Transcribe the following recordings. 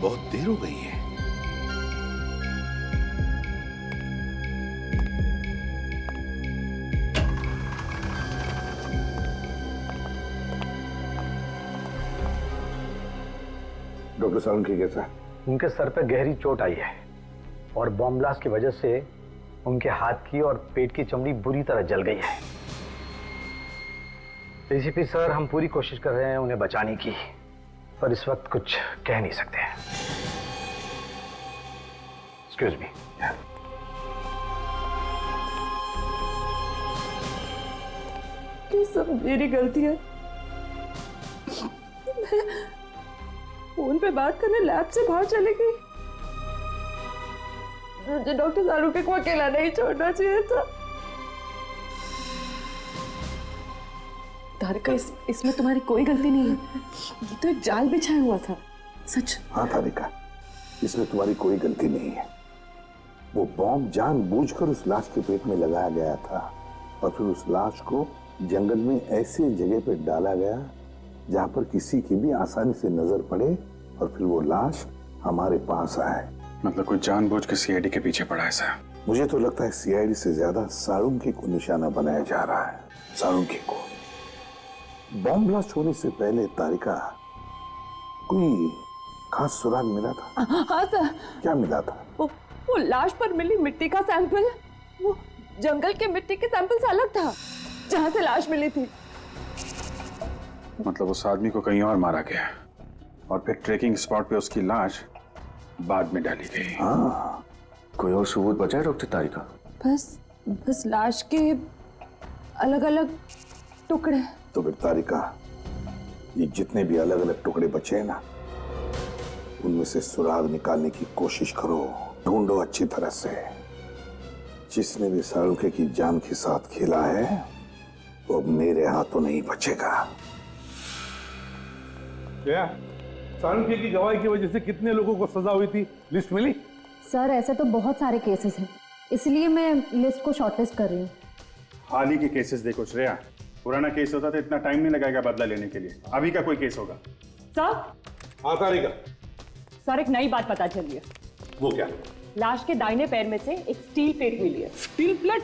बहुत देर हो गई है। डॉक्टर सालुंखे कैसा है? उनके सर पे गहरी चोट आई है और बॉम्ब ब्लास्ट की वजह से उनके हाथ की और पेट की चमड़ी बुरी तरह जल गई है। डीसीपी सर, हम पूरी कोशिश कर रहे हैं उन्हें बचाने की, पर इस वक्त कुछ कह नहीं सकते हैं। Excuse me. ये सब मेरी गलती है। फोन पे बात करने लैब से बाहर चली गई। मुझे डॉक्टर सालुंखे को अकेला नहीं छोड़ना चाहिए था। तारिका, इसमें तुम्हारी कोई गलती नहीं है। ये तो एक जाल बिछाया हुआ था। सच। हाँ तारिका, इसमें तुम्हारी कोई गलती नहीं है। वो बॉम्ब जानबूझकर उस लाश के पेट में लगाया गया था और फिर उस लाश को जंगल में ऐसे जगह पे डाला गया जहां पर किसी की भी आसानी से नजर पड़े और फिर वो लाश हमारे पास आए। मतलब कोई जानबूझ के सीआईडी के पीछे पड़ा है सर? मुझे तो लगता है सीआईडी से ज्यादा सालुंखे को निशाना बनाया जा रहा है। सालुंखे को। बॉम्ब ब्लास्ट होने से पहले तारिका, कोई खास सुराग मिला था? हाँ सर। क्या मिला था? वो लाश पर मिली मिट्टी का सैंपल, वो जंगल के मिट्टी के सैंपल से अलग था जहां से लाश मिली थी। मतलब उस आदमी को कहीं और मारा गया और फिर ट्रेकिंग स्पॉट पे उसकी लाश बाद में डाली गई। हाँ। कोई और सबूत बचा है डॉक्टर तारिका? बस लाश के अलग अलग टुकड़े। तो फिर तारिका, ये जितने भी अलग अलग टुकड़े बचे हैं ना, उनमें से सुराग निकालने की कोशिश करो, ढूंढो अच्छी तरह से। जिसने भी सालुंखे की जान के साथ खेला है वो अब मेरे हाथों नहीं बचेगा। क्या सालुंखे की गवाही की वजह से कितने लोगों को सजा हुई थी, लिस्ट मिली? सर, ऐसे तो बहुत सारे केसेस हैं, इसलिए मैं लिस्ट को शॉर्टलिस्ट कर रही हूँ। हाल ही के केसेस देखो श्रेया, पुराना केस होता तो इतना टाइम नहीं लगेगा बदला लेने के लिए। अभी का कोई केस होगा? सर। हाँ तारिका। सर, एक नई बात पता चली है। वो क्या? लाश के दाहिने पैर में से एक स्टील प्लेट मिली है। Steel plate?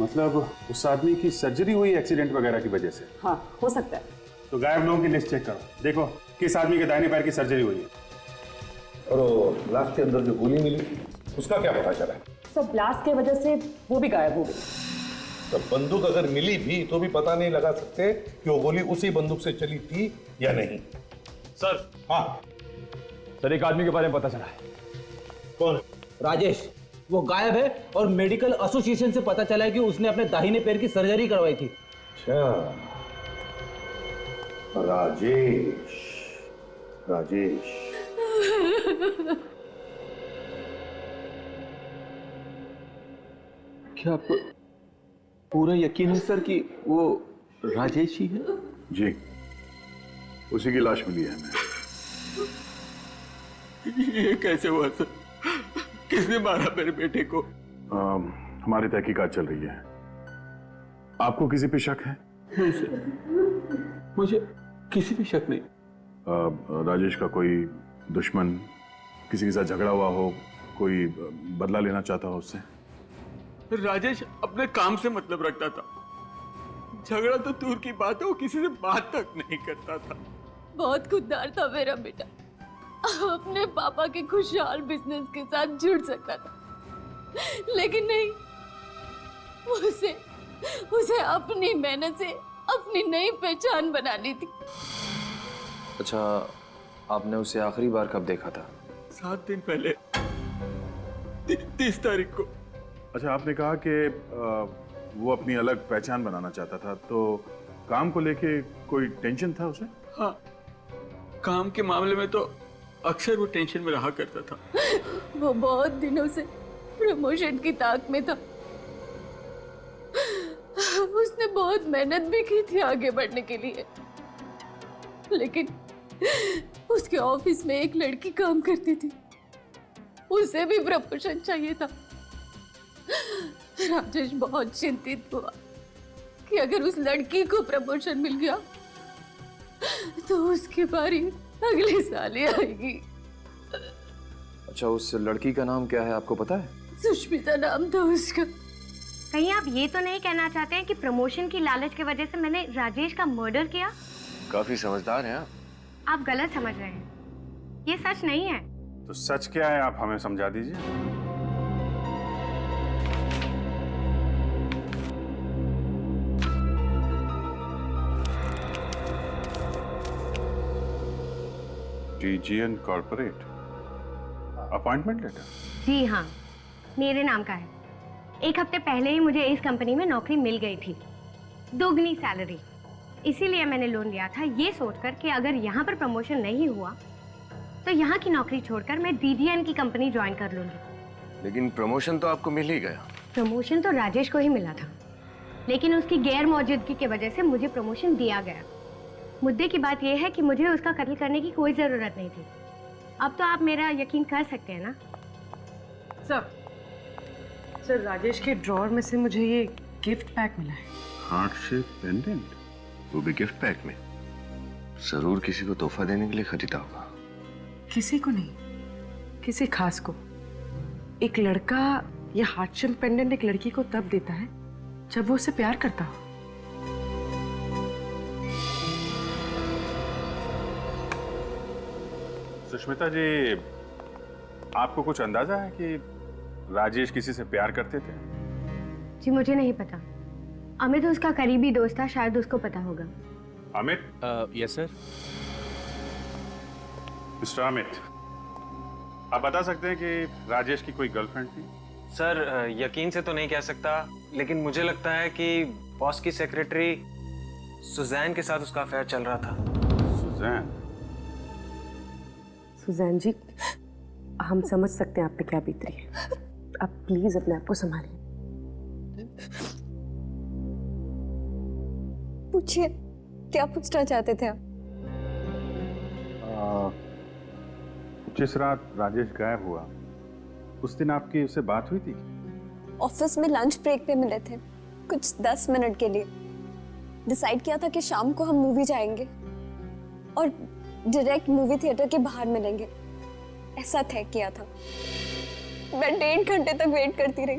मतलब उस आदमी की सर्जरी हुई एक्सीडेंट वगैरह की वजह से? हाँ, हो सकता है। तो गायब लोगों की लिस्ट चेक करो, देखो किस आदमी के दाहिने पैर की सर्जरी हुई है। और लाश के अंदर जो गोली मिली थी उसका क्या पता चला? सर, ब्लास्ट की वजह से वो भी गायब हो गई। तो बंदूक अगर मिली भी तो भी पता नहीं लगा सकते कि वो गोली उसी बंदूक से चली थी या नहीं। सर। हाँ सर, एक आदमी के बारे में पता चला है। कौन? राजेश। वो गायब है और मेडिकल एसोसिएशन से पता चला है कि उसने अपने दाहिने पैर की सर्जरी करवाई थी। अच्छा, राजेश। राजेश। क्या आपको पूरा यकीन है सर कि वो राजेश ही है? जी, उसी की लाश मिली है हमें। ये कैसे हुआ सर? किसने मारा मेरे बेटे को? हमारी तहकीकात चल रही है। आपको किसी पे शक है? नहीं सर, मुझे किसी पे शक नहीं। राजेश का कोई दुश्मन, किसी के साथ झगड़ा हुआ हो, कोई बदला लेना चाहता हो उससे? राजेश अपने काम से मतलब रखता था, झगड़ा तो दूर की बात है, वो किसी से बात तक नहीं करता था। बहुत खुददार था मेरा बेटा, अपने पापा के खुशहाल बिजनेस के साथ जुड़ सकता था, लेकिन नहीं, उसे अपनी मेहनत से अपनी नई पहचान बनानी थी। अच्छा, आपने उसे आखिरी बार कब देखा था? 7 दिन पहले, 30 तारीख को। अच्छा, आपने कहा कि वो अपनी अलग पहचान बनाना चाहता था, तो काम को लेके कोई टेंशन था उसे? हाँ, काम के मामले में तो अक्सर वो टेंशन में रहा करता था। वो बहुत दिनों से प्रमोशन की ताक में था। उसने बहुत मेहनत भी की थी आगे बढ़ने के लिए, लेकिन उसके ऑफिस में एक लड़की काम करती थी, उसे भी प्रमोशन चाहिए था। राजेश बहुत चिंतित हुआ कि अगर उस लड़की को प्रमोशन मिल गया तो उसकी बारी अगले साल ही आएगी। अच्छा, उस लड़की का नाम क्या है आपको पता है? सुष्मिता नाम था उसका। कहीं आप ये तो नहीं कहना चाहते हैं कि प्रमोशन की लालच की वजह से मैंने राजेश का मर्डर किया? काफी समझदार हैं आप गलत समझ रहे हैं, ये सच नहीं है। तो सच क्या है आप हमें समझा दीजिए। TGN corporate appointment letter? जी हाँ, मेरे नाम का है। एक हफ्ते पहले ही मुझे इस कंपनी में नौकरी मिल गई थी, दोगुनी सैलरी। इसीलिए मैंने लोन लिया था, ये सोचकर कि अगर यहाँ पर प्रमोशन नहीं हुआ तो यहाँ की नौकरी छोड़कर मैं DGN की कंपनी ज्वाइन कर लूंगी। लेकिन प्रमोशन तो आपको मिल ही गया। प्रमोशन तो राजेश को ही मिला था, लेकिन उसकी गैर मौजूदगी की वजह से मुझे प्रमोशन दिया गया। मुद्दे की बात यह है कि मुझे उसका कत्ल करने की कोई जरूरत नहीं थी। अब तो आप मेरा यकीन कर सकते हैं ना? सर राजेश के ड्रॉर में से मुझे ये गिफ्ट पैक मिला है। हार्ट शेप पेंडेंट, वो भी गिफ्ट पैक में। जरूर किसी को तोहफा देने के लिए खरीदा होगा। किसी को नहीं, किसी खास को। एक लड़का ये हार्ट शेप पेंडेंट एक लड़की को तब देता है जब वो उसे प्यार करता हो। सुष्मिता जी, आपको कुछ अंदाजा है कि राजेश किसी से प्यार करते थे? जी मुझे नहीं पता। अमित उसका करीबी दोस्त था, शायद उसको पता होगा। Amit? Yes sir. Mister Amit, आप बता सकते हैं कि राजेश की कोई गर्लफ्रेंड थी? सर यकीन से तो नहीं कह सकता, लेकिन मुझे लगता है कि बॉस की सेक्रेटरी सुजैन के साथ उसका अफेयर चल रहा था। सुजैन? सुजैन जी, हम समझ सकते हैं आप पे क्या बीत रही है। आप प्लीज अपने आप को संभालिए। पूछिए, क्या पूछना चाहते थे आप? जिस रात राजेश गायब हुआ, उस दिन आपकी उससे बात हुई थी? ऑफिस में लंच ब्रेक पे मिले थे, कुछ 10 मिनट के लिए। डिसाइड किया था कि शाम को हम मूवी जाएंगे और डायरेक्ट मूवी थिएटर के बाहर मिलेंगे, ऐसा तय किया था। मैं 1.5 घंटे तक वेट करती रही,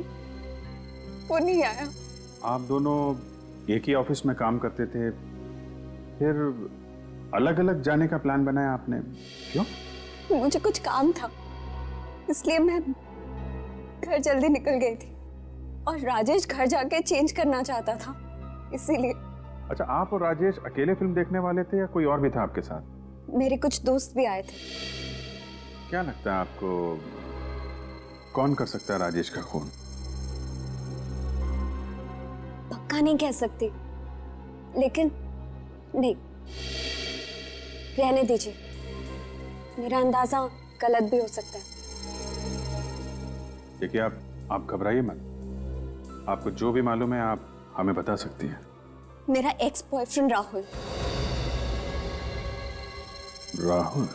वो नहीं आया। आप दोनों एक ही ऑफिस में काम करते थे, फिर अलग अलग जाने का प्लान बनाया आपने, क्यों? मुझे कुछ काम था, इसलिए मैं घर जल्दी निकल गई थी और राजेश घर जाके चेंज करना चाहता था, इसीलिए। अच्छा, आप और राजेश अकेले फिल्म देखने वाले थे या कोई और भी था आपके साथ? मेरे कुछ दोस्त भी आए थे। क्या लगता है आपको, कौन कर सकता है राजेश का खून? पक्का नहीं कह सकती, लेकिन नहीं, रहने दीजिए। मेरा अंदाजा गलत भी हो सकता है। देखिए, आप घबराइए मत। आपको जो भी मालूम है आप हमें बता सकती हैं। मेरा एक्स बॉयफ्रेंड राहुल। राहुल?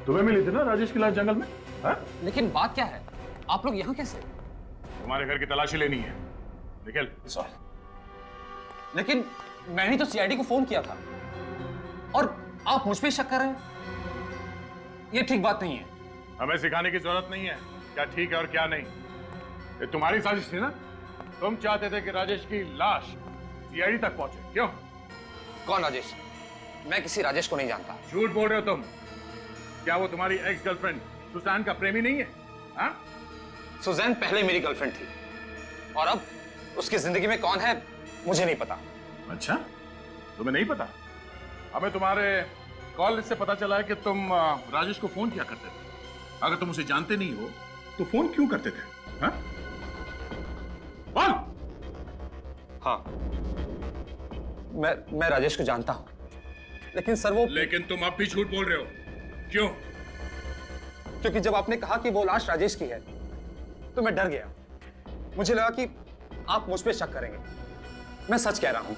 तुम्हें मिली थी ना राजेश की लाश जंगल में? हा? लेकिन बात क्या है, आप लोग यहाँ कैसे? तुम्हारे घर की तलाशी लेनी है, निकल। लेकिन मैंने तो CID को फोन किया था और आप मुझ पे शक कर रहे हैं। ये ठीक बात नहीं है। हमें सिखाने की जरूरत नहीं है क्या ठीक है और क्या नहीं। ये तुम्हारी साजिश थी ना? तुम चाहते थे कि राजेश की लाश CID तक पहुंचे, क्यों? कौन राजेश? मैं किसी राजेश को नहीं जानता। झूठ बोल रहे हो तुम। क्या वो तुम्हारी एक्स गर्लफ्रेंड सुजैन का प्रेमी नहीं है? हाँ? सुजैन पहले मेरी गर्लफ्रेंड थी और अब उसकी जिंदगी में कौन है मुझे नहीं पता। अच्छा, तुम्हें नहीं पता? हमें तुम्हारे कॉल लिस्ट से पता चला है कि तुम राजेश को फोन किया करते थे। अगर तुम उसे जानते नहीं हो तो फोन क्यों करते थे? हाँ? बोल। हाँ, मैं राजेश को जानता हूं, लेकिन सर वो। लेकिन तुम अब भी झूठ बोल रहे हो, क्यों? क्योंकि जब आपने कहा कि वो लाश राजेश की है तो मैं डर गया। मुझे लगा कि आप मुझ पे शक करेंगे। मैं सच कह रहा हूं,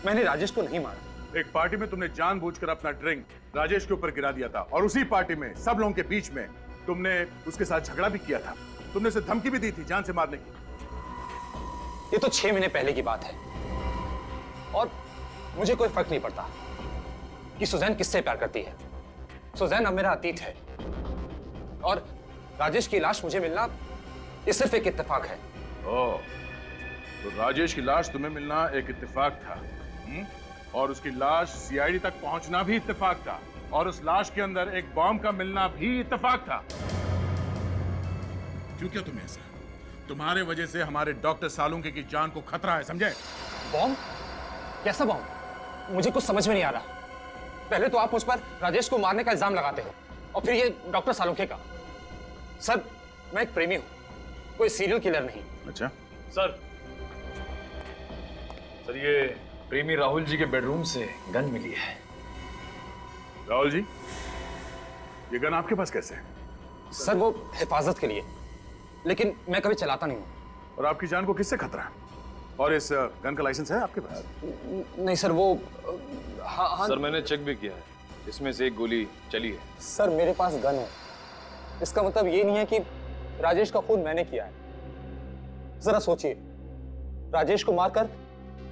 मैंने राजेश को नहीं मारा। एक पार्टी में तुमने जानबूझकर अपना ड्रिंक राजेश के ऊपर गिरा दिया था और उसी पार्टी में सब लोगों के बीच में तुमने उसके साथ झगड़ा भी किया था, तुमने उसे धमकी भी दी थी जान से मारने की। ये तो 6 महीने पहले की बात है और मुझे कोई फर्क नहीं पड़ता कि सुजैन किससे प्यार करती है। सुजैन अब मेरा अतीत है और राजेश की लाश मुझे मिलना ये सिर्फ एक इत्तेफाक है। ओह, तो राजेश की लाश तुम्हें मिलना एक इत्तेफाक था, और उसकी लाश सीआईडी तक पहुंचना भी इत्तेफाक था, और उस लाश के अंदर एक बॉम्ब का मिलना भी इत्तेफाक था। क्यों किया तुमने ऐसा? तुम्हारे वजह से हमारे डॉक्टर सालुंके की जान को खतरा है, समझे? बॉम्ब? कैसा बॉम्ब? मुझे कुछ समझ में नहीं आ रहा। पहले तो आप मुझ पर राजेश को मारने का इल्जाम लगाते हो और फिर ये डॉक्टर सालुंके का। सर, मैं एक प्रेमी हूं, कोई सीरियल किलर नहीं। अच्छा सर, ये प्रेमी राहुल जी के बेडरूम से गन मिली है। राहुल जी, ये गन आपके पास कैसे है? सर, वो हिफाजत के लिए, लेकिन मैं कभी चलाता नहीं हूँ। और आपकी जान को किससे खतरा है? और इस गन का लाइसेंस है आपके पास? नहीं सर, वो हाँ। सर, मैंने चेक भी किया है, इसमें से एक गोली चली है। सर, मेरे पास गन है, इसका मतलब ये नहीं है कि राजेश का खून मैंने किया है। जरा सोचिए, राजेश को मारकर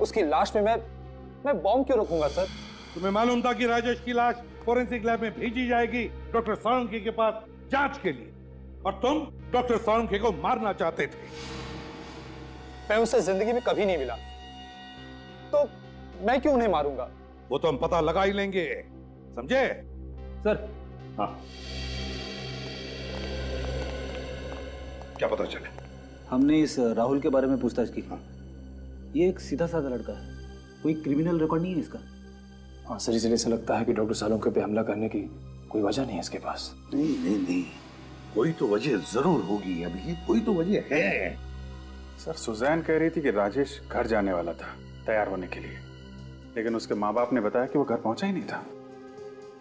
उसकी लाश में मैं बॉम्ब क्यों रखूंगा सर? तुम्हें मालूम था कि राजेश की लाश फोरेंसिक लैब में भेजी जाएगी डॉक्टर सालुंके के पास जांच के लिए, और तुम डॉक्टर सालुंके को मारना चाहते थे। मैं उसे जिंदगी में कभी नहीं मिला, तो मैं क्यों उन्हें मारूंगा? वो तो हम पता लगा ही लेंगे, समझे? सर। हाँ, क्या पता चले? हमने इस राहुल के बारे में पूछताछ की। ये एक सीधा साधा लड़का है, कोई क्रिमिनल रिकॉर्ड नहीं है इसका। हाँ सर, इसलिए ऐसा लगता है कि डॉक्टर सालुंके पे हमला करने की कोई वजह नहीं है इसके पास। नहीं, कोई तो वजह जरूर होगी, अभी कोई तो वजह है। सर, सुजैन कह रही थी कि राजेश घर जाने वाला था तैयार होने के लिए, लेकिन उसके माँ बाप ने बताया कि वो घर पहुंचा ही नहीं था।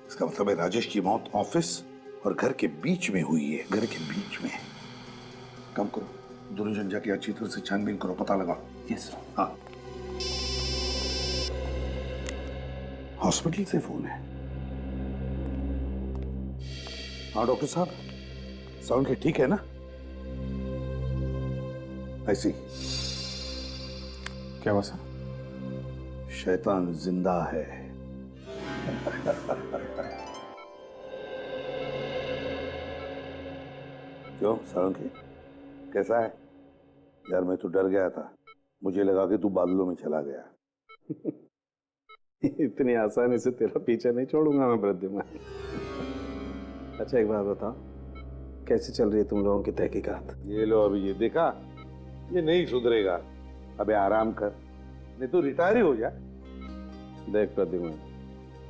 इसका मतलब है राजेश की मौत ऑफिस और घर के बीच में हुई है। घर के बीच में। काम करो, दोनों जन जाके अच्छी तरह से छानबीन करो, पता लगाओ। Yes sir. हाँ, हॉस्पिटल से फोन है। हाँ डॉक्टर साहब, सालुंके ठीक है ना? ऐसी क्या हुआ सर? शैतान जिंदा है। क्यों सालुंके, कैसा है? यार मैं तो डर गया था, मुझे लगा कि तू बादलों में चला गया। इतनी आसानी से तेरा पीछा नहीं छोड़ूंगा मैं वृद्धिमान। अच्छा एक बात बताओ, कैसे चल रही है तुम लोगों की तहकीकात? ये लो, अभी ये देखा, ये नहीं सुधरेगा। अबे आराम कर, नहीं तो रिटायर ही हो जा। देख प्रद्युमन,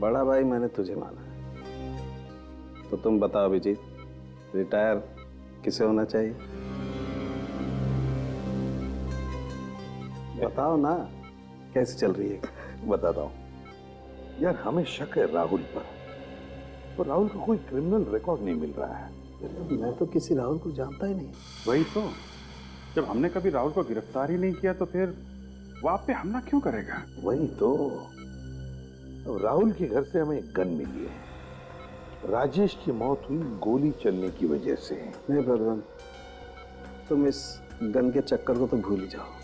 बड़ा भाई मैंने तुझे माना है, तो तुम बताओ अभिजीत, रिटायर किसे होना चाहिए? बताओ ना, कैसे चल रही है? बताता हूँ यार, हमें शक है राहुल पर, तो राहुल का कोई क्रिमिनल रिकॉर्ड नहीं मिल रहा है। मैं तो किसी राहुल को जानता ही नहीं। वही तो, जब हमने कभी राहुल को गिरफ्तार ही नहीं किया तो फिर वो आप पे हमला क्यों करेगा? वही तो, अब राहुल के घर से हमें एक गन मिली है। राजेश की मौत हुई गोली चलने की वजह से। नहीं प्रद्युमन, तुम इस गन के चक्कर को तो भूल ही जाओ।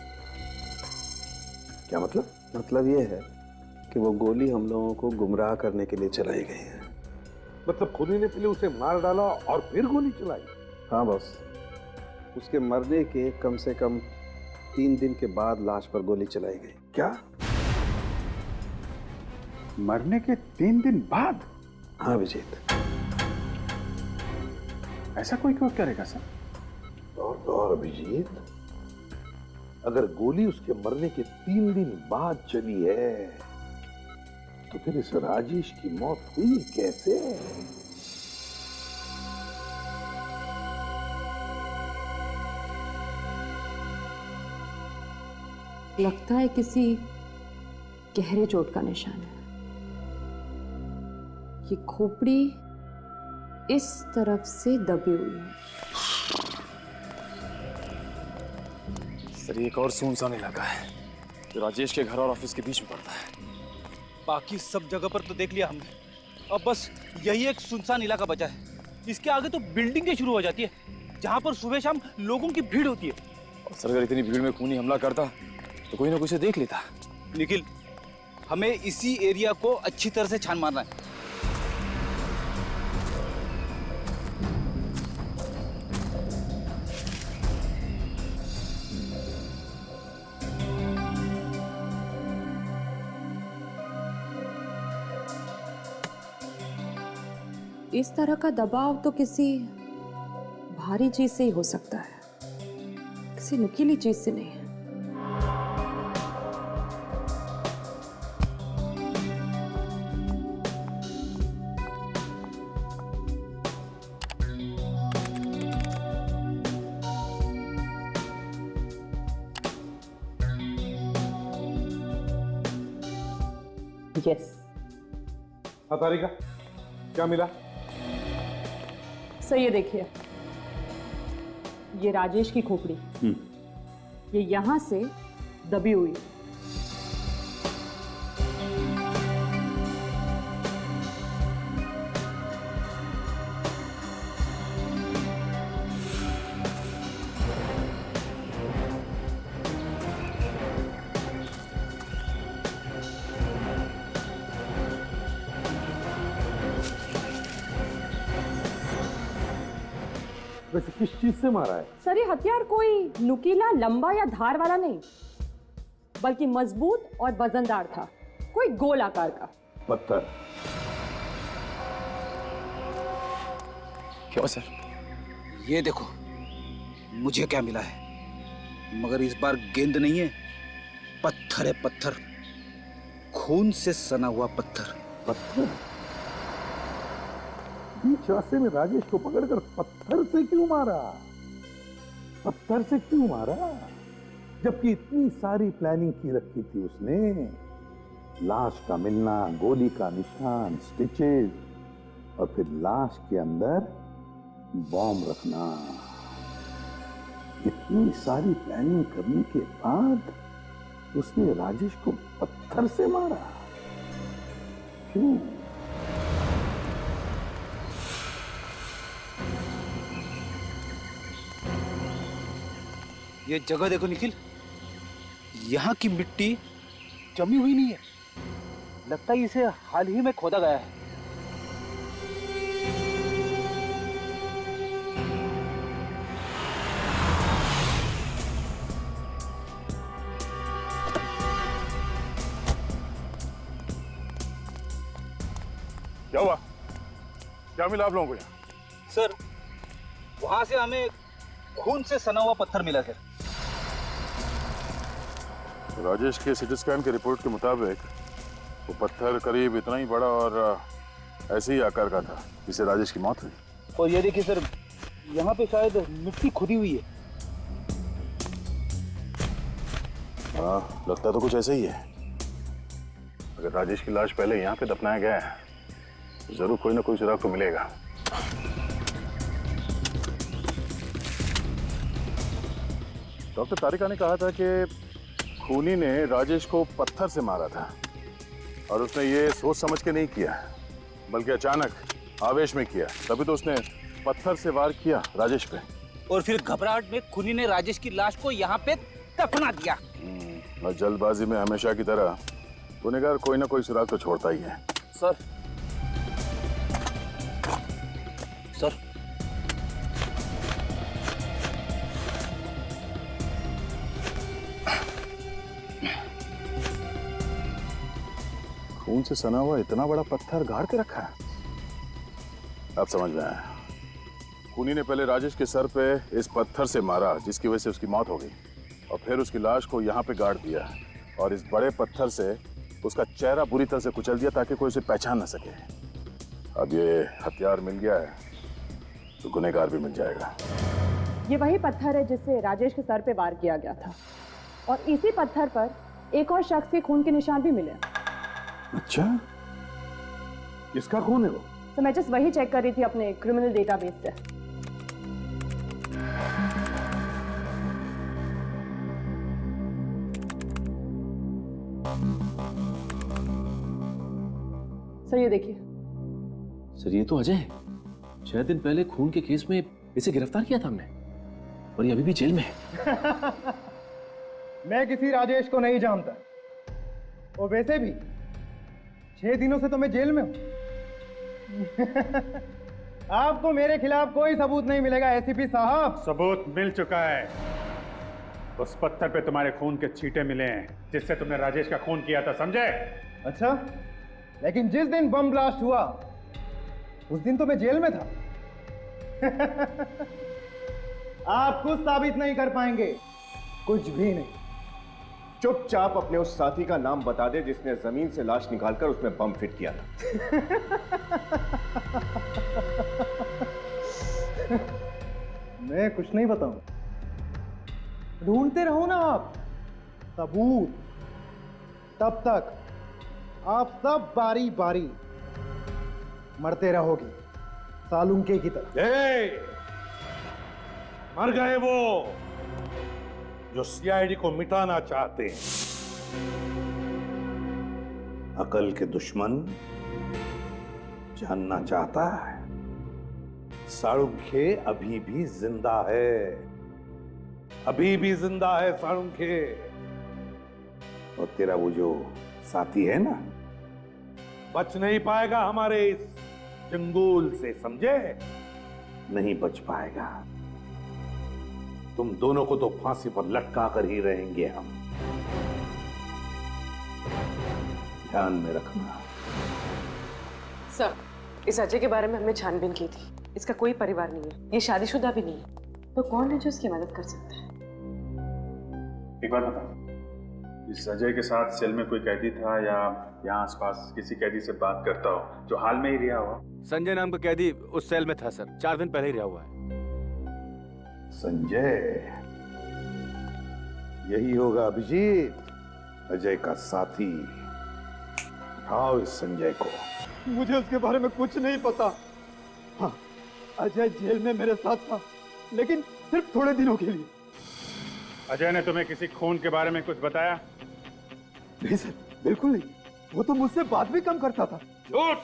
क्या मतलब? मतलब ये है कि वो गोली हम लोगों को गुमराह करने के लिए चलाई गई है। मतलब खुदी ने पहले उसे मार डाला और फिर गोली चलाई? हाँ बॉस, उसके मरने के कम से कम 3 दिन के बाद लाश पर गोली चलाई गई। क्या? मरने के 3 दिन बाद? हाँ अभिजीत। ऐसा कोई क्यों करेगा सर? और अभिजीत, अगर गोली उसके मरने के 3 दिन बाद चली है, तो फिर इस राजेश की मौत हुई कैसे? लगता है किसी गहरे चोट का निशान है। ये खोपड़ी इस तरफ से दबी हुई है। सर, एक और सुनसान इलाका है जो राजेश के घर और ऑफिस के बीच में पड़ता है। बाकी सब जगह पर तो देख लिया हमने, अब बस यही एक सुनसान इलाका बचा है। इसके आगे तो बिल्डिंगें शुरू हो जाती है, जहाँ पर सुबह शाम लोगों की भीड़ होती है। सर अगर इतनी भीड़ में खूनी हमला करता तो कोई ना कोई से देख लेता। निखिल, हमें इसी एरिया को अच्छी तरह से छान मारना है। इस तरह का दबाव तो किसी भारी चीज से ही हो सकता है, किसी नुकीली चीज से नहीं है। यस। हाँ तारिका, क्या मिला? सर ये देखिए, ये राजेश की खोपड़ी, ये यहां से दबी हुई है। वैसे किस चीज से मारा है? सर ये हथियार कोई नुकीला, लंबा या धार वाला नहीं, बल्कि मजबूत और वजनदार था, कोई गोल आकार का पत्थर। क्यों सर? ये देखो, मुझे क्या मिला है, मगर इस बार गेंद नहीं है, पत्थर है, पत्थर, खून से सना हुआ पत्थर। पत्थर? बीच रास्ते में राजेश को पकड़कर पत्थर से क्यों मारा? पत्थर से क्यों मारा? जबकि इतनी सारी प्लानिंग की रखी थी उसने। लाश का मिलना, गोली का निशान, स्टिचेस, और फिर लाश के अंदर बॉम्ब रखना। इतनी सारी प्लानिंग करने के बाद उसने राजेश को पत्थर से मारा। क्यों? ये जगह देखो निखिल, यहाँ की मिट्टी जमी हुई नहीं है, लगता है इसे हाल ही में खोदा गया है। क्या हुआ? क्या मिला आप लोगों को यहाँ? सर, वहां से हमें खून से सना हुआ पत्थर मिला सर। राजेश के सिटी स्कैन के रिपोर्ट के मुताबिक वो पत्थर करीब इतना ही बड़ा और ऐसे ही आकार का था जिससे राजेश की मौत हुई। और ये देखिए सर, यहाँ पे शायद मिट्टी खुदी हुई है। हाँ, लगता तो कुछ ऐसा ही है। अगर राजेश की लाश पहले यहाँ पे दफनाया गया है तो जरूर कोई ना कोई सुराग तो मिलेगा। डॉक्टर तारिका ने कहा था कि खूनी ने राजेश को पत्थर से मारा था और उसने ये सोच समझ के नहीं किया, बल्कि अचानक आवेश में किया। तभी तो उसने पत्थर से वार किया राजेश पे। और फिर घबराहट में खूनी ने राजेश की लाश को यहाँ पे दफना दिया। और जल्दबाजी में हमेशा की तरह गुनहगार कोई ना कोई सुराग तो छोड़ता ही है। सर, सर, खून से सना हुआ इतना बड़ा पत्थर गाड़ के रखा है। अब समझ में आया। खूनी ने पहले राजेश के सर पे इस पत्थर से मारा जिसकी वजह से उसकी मौत हो गई, और फिर उसकी लाश को यहाँ पे गाड़ दिया और इस बड़े पत्थर से उसका चेहरा बुरी तरह से कुचल दिया ताकि कोई उसे पहचान ना सके। अब ये हथियार मिल गया है तो गुनहगार भी मिल जाएगा। ये वही पत्थर है जिससे राजेश के सर पे वार किया गया था, और इसी पत्थर पर एक और शख्स के खून के निशान भी मिले। अच्छा, किसका खून है वो? तो मैं जस्ट वही चेक कर रही थी अपने क्रिमिनल डेटाबेस से। सर ये देखिए। सर ये तो अजय है। 6 दिन पहले खून के केस में इसे गिरफ्तार किया था हमने और ये अभी भी जेल में है। मैं किसी राजेश को नहीं जानता और वैसे भी 6 दिनों से तो मैं जेल में हूं। आपको मेरे खिलाफ कोई सबूत नहीं मिलेगा एसीपी साहब। सबूत मिल चुका है। उस पत्थर पे तुम्हारे खून के छींटे मिले हैं जिससे तुमने राजेश का खून किया था, समझे? अच्छा, लेकिन जिस दिन बम ब्लास्ट हुआ उस दिन तो मैं जेल में था। आप कुछ साबित नहीं कर पाएंगे, कुछ भी नहीं। चुपचाप अपने उस साथी का नाम बता दे जिसने जमीन से लाश निकालकर उसमें बम फिट किया था। मैं कुछ नहीं बताऊं। ढूंढते रहो ना आप सबूत, तब तक आप सब बारी बारी मरते रहोगे सालुंके की तरह। मर गए वो जो सीआईडी को मिटाना चाहते हैं। अकल के दुश्मन जानना चाहता है साळुंखे अभी भी जिंदा है, अभी भी जिंदा है साळुंखे। और तेरा वो जो साथी है ना, बच नहीं पाएगा हमारे इस जंगोल से, समझे? नहीं बच पाएगा। तुम दोनों को तो फांसी पर लटका कर ही रहेंगे हम, ध्यान में रखना। सर, इस अजय के बारे में हमने छानबीन की थी। इसका कोई परिवार नहीं है, ये शादीशुदा भी नहीं है, तो कौन है जो इसकी मदद कर सकता है? एक बात बताओ, इस अजय के साथ सेल में कोई कैदी था या यहाँ आसपास किसी कैदी से बात करता हो जो हाल में ही रिहा हुआ? संजय नाम का कैदी उस सेल में था सर, 4 दिन पहले ही रिहा हुआ है। संजय, यही होगा अभिजीत, अजय का साथी। उठाओ इस संजय को। मुझे उसके बारे में कुछ नहीं पता। हाँ, अजय जेल में मेरे साथ था, लेकिन सिर्फ थोड़े दिनों के लिए। अजय ने तुम्हें किसी खून के बारे में कुछ बताया? नहीं सर, बिल्कुल नहीं। वो तो मुझसे बात भी कम करता था। झूठ!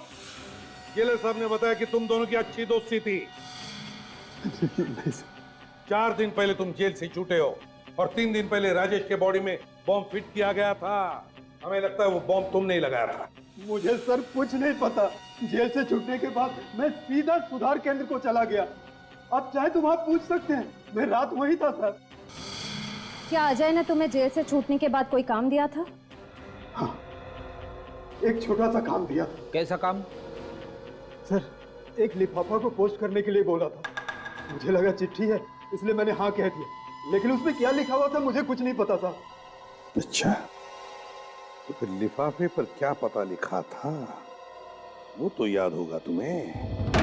जेलर साहब ने बताया कि तुम दोनों की अच्छी दोस्ती थी। नहीं सर। 4 दिन पहले तुम जेल से छूटे हो और 3 दिन पहले राजेश के बॉडी में बॉम्ब फिट किया गया था। हमें लगता है वो बॉम्ब तुमने ही लगाया था। मुझे सर कुछ नहीं पता। जेल से छूटने के बाद मैं सीधा सुधार केंद्र को चला गया। आप चाहे तो वहां पूछ सकते हैं, मैं रात वहीं था सर। क्या अजय ने तुम्हें जेल से छूटने के बाद कोई काम दिया था? हाँ, एक छोटा सा काम दिया था। कैसा काम? सर, एक लिफाफा को पोस्ट करने के लिए बोला था। मुझे लगा चिट्ठी है, इसलिए मैंने हाँ कह दिया, लेकिन उसमें क्या लिखा हुआ था मुझे कुछ नहीं पता था। अच्छा, तो फिर लिफाफे पर क्या पता लिखा था वो तो याद होगा तुम्हें।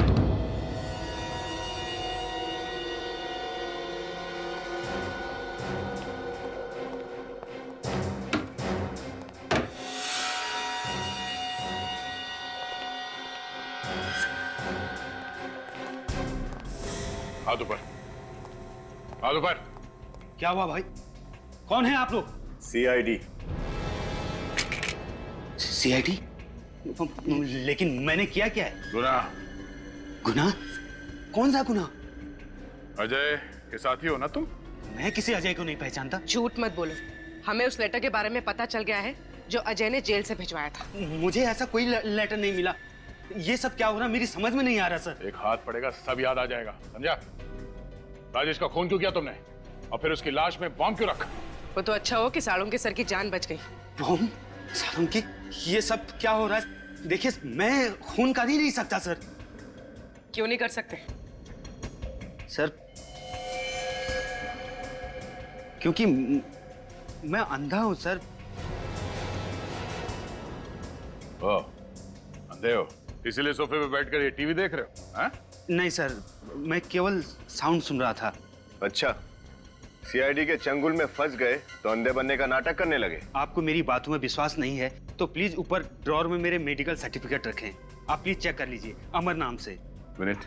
हाथ ऊपर, हाथ ऊपर। क्या हुआ भाई? कौन है आप लोग? सीआईडी। सीआईडी? लेकिन मैंने किया क्या है? गुनाह। गुनाह? कौन सा गुनाह? अजय के साथी हो ना तुम? मैं किसी अजय को नहीं पहचानता। झूठ मत बोलो, हमें उस लेटर के बारे में पता चल गया है जो अजय ने जेल से भिजवाया था। मुझे ऐसा कोई लेटर नहीं मिला। ये सब क्या हो रहा मेरी समझ में नहीं आ रहा सर। एक हाथ पड़ेगा सब याद आ जाएगा, समझा? राजेश का खून क्यों किया तुमने और फिर उसकी लाश में बॉम्ब क्यों रखा? वो तो अच्छा हो कि सालुंके सर की जान बच गई। बॉम्ब? सालुंके? ये सब क्या हो रहा है? देखिए, मैं खून कर ही नहीं सकता सर। क्यों नहीं कर सकते? सर, क्योंकि मैं अंधा हूं सर। ओ, अंधे हो इसीलिए सोफे पे बैठकर ये टीवी देख रहे हो? हाँ? नहीं सर, मैं केवल साउंड सुन रहा था। अच्छा, सीआईडी के चंगुल में फंस गए तो अंधे बनने का नाटक करने लगे। आपको मेरी बातों में विश्वास नहीं है तो प्लीज ऊपर ड्रॉर में मेरे मेडिकल सर्टिफिकेट रखें। आप प्लीज चेक कर लीजिए, अमर नाम से। मिनट।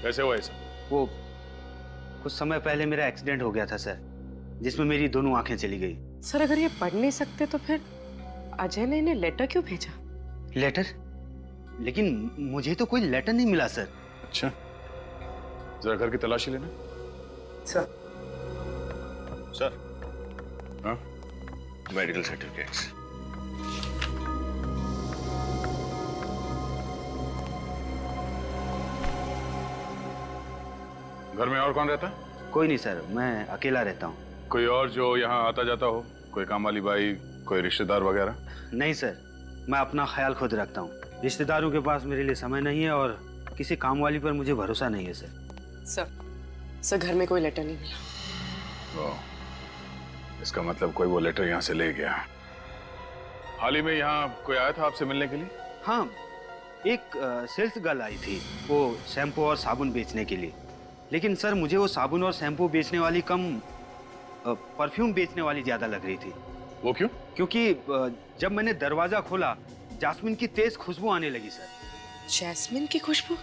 कैसे हुआ ये सब? वो कुछ समय पहले मेरा एक्सीडेंट हो गया था सर, जिसमें मेरी दोनों आंखें चली गई। सर अगर ये पढ़ नहीं सकते तो फिर अजय ने इन्हें लेटर क्यों भेजा? लेटर? लेकिन मुझे तो कोई लेटर नहीं मिला सर। अच्छा, जरा घर की तलाशी लेना। सर। सर। हाँ? Medical certificates. घर में और कौन रहता है? कोई नहीं सर, मैं अकेला रहता हूँ। कोई और जो यहाँ आता जाता हो? कोई काम वाली बाई, कोई रिश्तेदार वगैरह? नहीं सर, मैं अपना ख्याल खुद रखता हूँ। रिश्तेदारों के पास मेरे लिए समय नहीं है और किसी काम वाली पर मुझे भरोसा नहीं है सर। सर घर में कोई लेटर नहीं मिला। इसका मतलब कोई वो लेटर यहाँ से ले गया। हाल ही में यहाँ कोई आया था आपसे मिलने के लिए? हाँ, एक सेल्स गर्ल आई थी, वो शैम्पू और साबुन बेचने के लिए। लेकिन सर मुझे वो साबुन और शैम्पू बेचने वाली कम परफ्यूम बेचने वाली ज्यादा लग रही थी। वो क्यों? क्योंकि जब मैंने दरवाजा खोला, जास्मिन की तेज खुशबू आने लगी सर। जैस्मिन की खुशबू?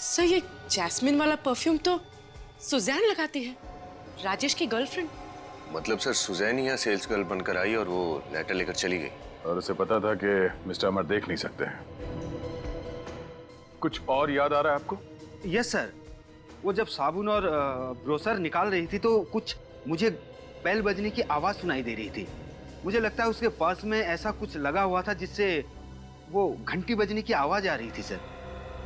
सर ये जैस्मिन वाला परफ्यूम तो सुजैन लगाती है, राजेश की गर्लफ्रेंड। मतलब सर सुजैन यहाँ सेल्स गर्ल बनकर आई और वो लेटर लेकर चली गई। और उसे पता था कि मिस्टर अमर देख नहीं सकते हैं। कुछ और याद आ रहा है आपको? यस सर, वो जब साबुन और ब्रोसर निकाल रही थी तो कुछ मुझे बेल बजने की आवाज सुनाई दे रही थी। मुझे लगता है उसके पर्स में ऐसा कुछ लगा हुआ था जिससे वो घंटी बजने की आवाज आ रही थी सर।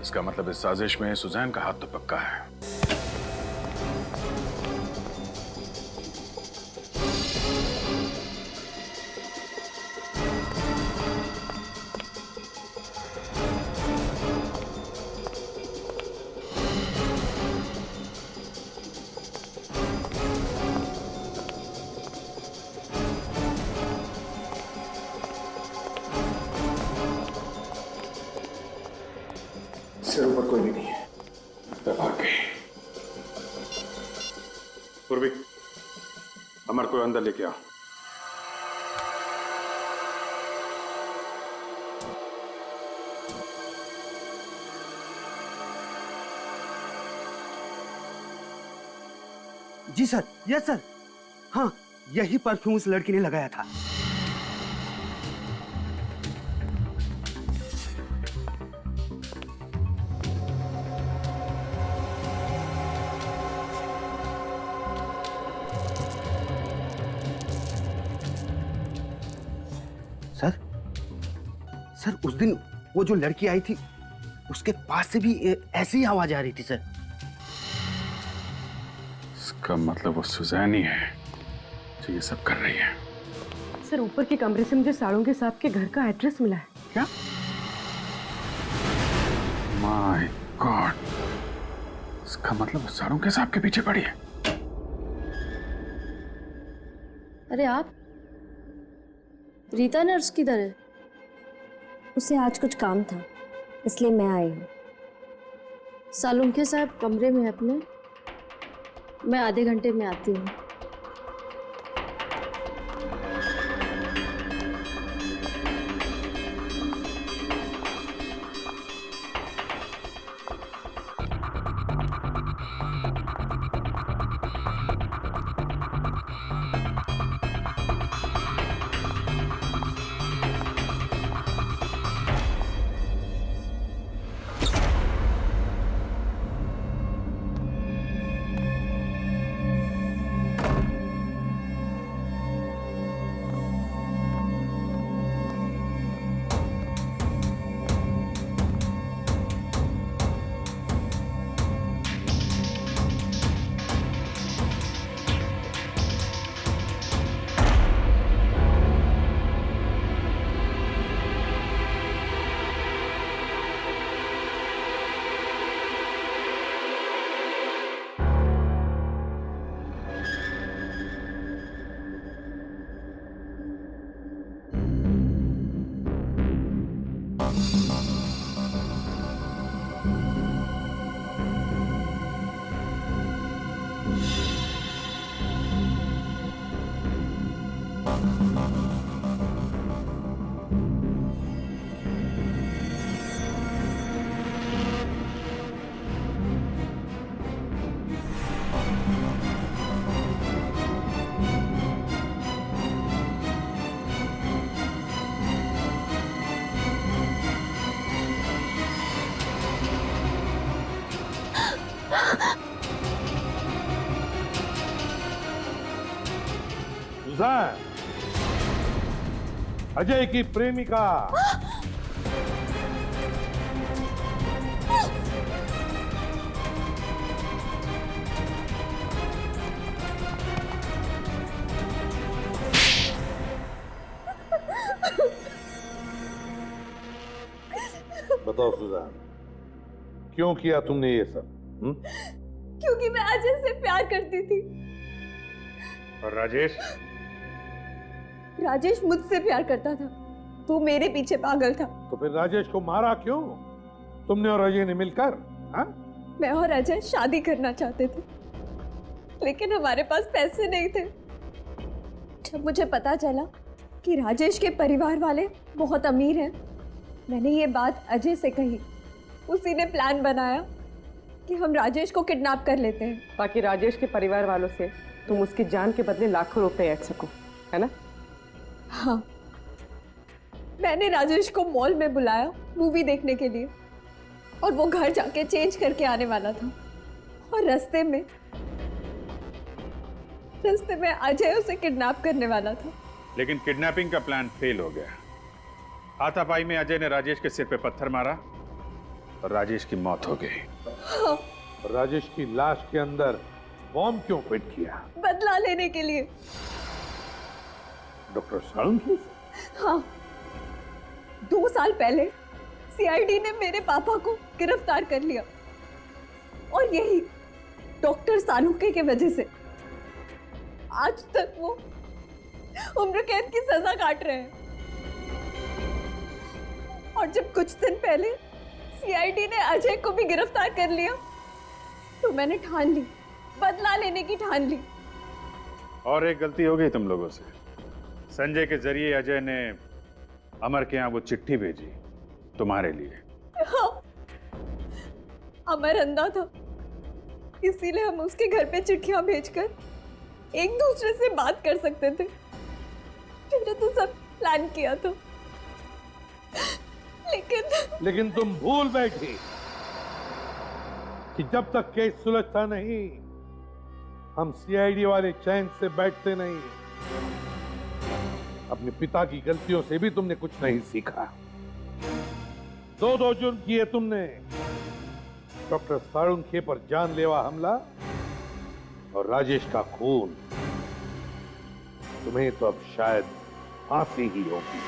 इसका मतलब इस साजिश में सुजैन का हाथ तो पक्का है। सिर ऊपर कोई भी नहीं है। पूर्वी, अमर को अंदर लेके आओ। जी सर, यस सर। हाँ, यही परफ्यूम उस लड़की ने लगाया था। सर उस दिन वो जो लड़की आई थी उसके पास से भी ऐसी ही आवाज आ रही थी सर। इसका मतलब वो सुजैन ही है जो ये सब कर रही है। सर ऊपर के कमरे से मुझे साड़ों साहब के घर का एड्रेस मिला है। क्या? माय गॉड, इसका मतलब साड़ों साहब के पीछे पड़ी है। अरे आप, रीता नर्स किधर है? उसे आज कुछ काम था इसलिए मैं आई हूँ। सालुंखे साहब कमरे में अपने, मैं आधे घंटे में आती हूँ। सुजान, अजय की प्रेमिका। बताओ सुजान, क्यों किया तुमने ये सब? क्योंकि मैं अजय से प्यार करती थी। और राजेश? राजेश मुझसे प्यार करता था, वो मेरे पीछे पागल था। तो फिर राजेश को मारा क्यों? तुमने और अजय ने मिलकर? हाँ? मैं और अजय शादी करना चाहते थे, लेकिन हमारे पास पैसे नहीं थे। जब मुझे पता चला कि राजेश के परिवार वाले बहुत अमीर हैं, मैंने ये बात अजय से कही। उसी ने प्लान बनाया कि हम राजेश को किडनैप कर लेते हैं, ताकि राजेश के परिवार वालों से तुम उसकी जान के बदले लाखों रुपए ऐड सको, है ना? हाँ, मैंने राजेश को मॉल में बुलाया मूवी देखने के लिए, और वो घर जाके चेंज करके आने वाला था। और रास्ते में अजय उसे किडनैप करने वाला था। लेकिन किडनैपिंग का प्लान फेल हो गया। हाथापाई में अजय ने राजेश के सिर पे पत्थर मारा और राजेश की मौत हो गई। हाँ। राजेश की लाश के अंदर बॉम्ब क्यों फिट किया? बदला लेने के लिए। डॉक्टर साळुंखे की? हाँ, 2 साल पहले सीआईडी ने मेरे पापा को गिरफ्तार कर लिया, और यही डॉक्टर साळुंखे की वजह से आज तक वो उम्र कैद की सजा काट रहे हैं। और जब कुछ दिन पहले सीआईडी ने अजय को भी गिरफ्तार कर लिया, तो मैंने ठान ली, बदला लेने की ठान ली। और एक गलती हो गई तुम लोगों से। संजय के जरिए अजय ने अमर के यहाँ वो चिट्ठी भेजी तुम्हारे लिए। हाँ, अमर अंधा था, इसीलिए हम उसके घर पे चिट्ठियां भेजकर एक दूसरे से बात कर सकते थे। मैंने तो सब प्लान किया था, लेकिन तुम भूल बैठी कि जब तक केस सुलझता नहीं, हम सीआईडी वाले चैन से बैठते नहीं। अपने पिता की गलतियों से भी तुमने कुछ नहीं सीखा। 2 जुर्म किए तुमने, डॉक्टर साळुंखे पर जानलेवा हमला और राजेश का खून। तुम्हें तो अब शायद फांसी ही होगी।